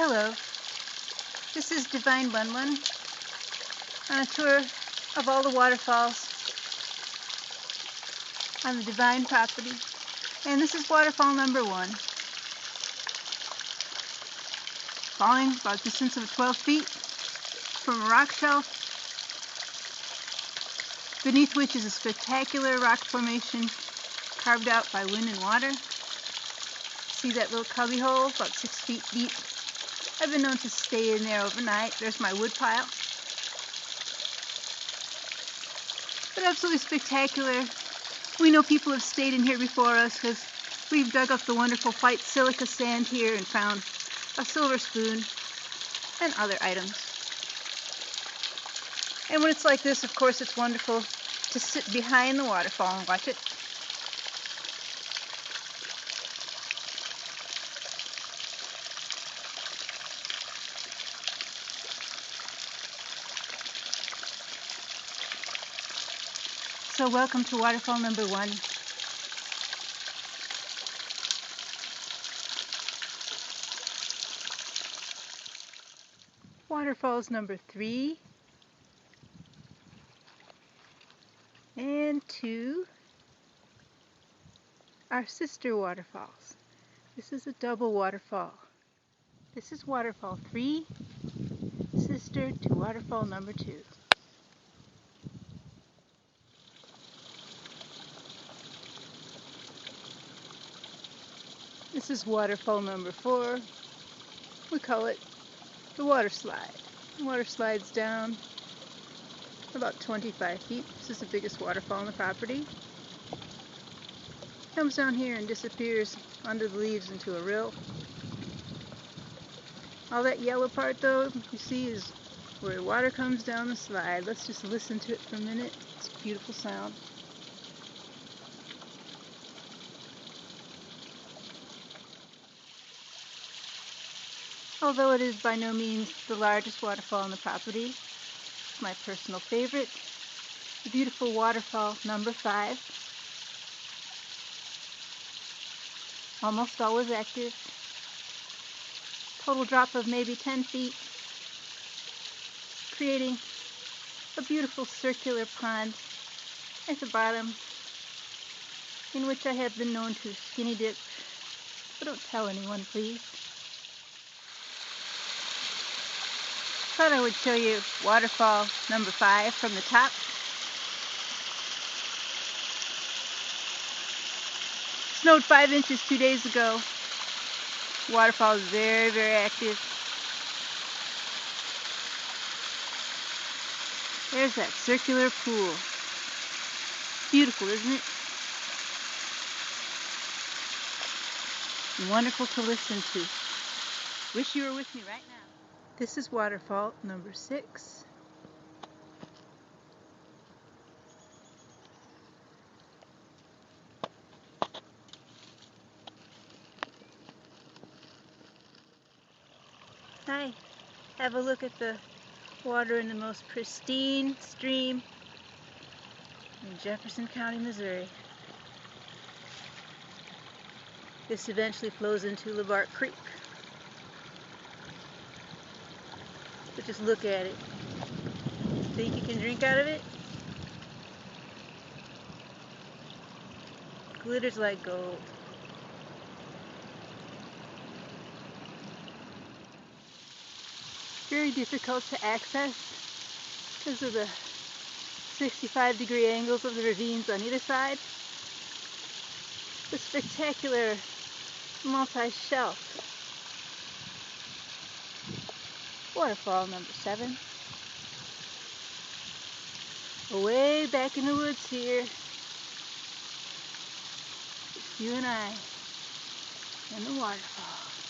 Hello, this is Divine Bunlun on a tour of all the waterfalls on the Divine property, and this is waterfall number 1, falling about a distance of 12 feet from a rock shelf, beneath which is a spectacular rock formation carved out by wind and water. See that little cubby hole, about 6 feet deep? I've been known to stay in there overnight. There's my wood pile. But absolutely spectacular. We know people have stayed in here before us because we've dug up the wonderful white silica sand here and found a silver spoon and other items. And when it's like this, of course, it's wonderful to sit behind the waterfall and watch it. So welcome to waterfall number 1. Waterfalls number 3 and 2 are sister waterfalls. This is a double waterfall. This is waterfall 3, sister to waterfall number 2. This is waterfall number 4. We call it the water slide. The water slides down about 25 feet. This is the biggest waterfall on the property. Comes down here and disappears under the leaves into a rill. All that yellow part, though, you see, is where the water comes down the slide. Let's just listen to it for a minute. It's a beautiful sound. Although it is by no means the largest waterfall on the property, it's my personal favorite, the beautiful waterfall number 5. Almost always active. Total drop of maybe 10 feet, creating a beautiful circular pond at the bottom, in which I have been known to skinny dip, but don't tell anyone, please. Thought I would show you waterfall number 5 from the top. Snowed 5 inches 2 days ago. Waterfall is very, very active. There's that circular pool. Beautiful, isn't it? And wonderful to listen to. Wish you were with me right now. This is waterfall number 6. Hi, have a look at the water in the most pristine stream in Jefferson County, Missouri. This eventually flows into LeBark Creek. But just look at it. Think you can drink out of it? Glitters like gold. Very difficult to access because of the 65-degree angles of the ravines on either side. The spectacular multi-shelf waterfall number 7. Way back in the woods here. It's you and I and the waterfall.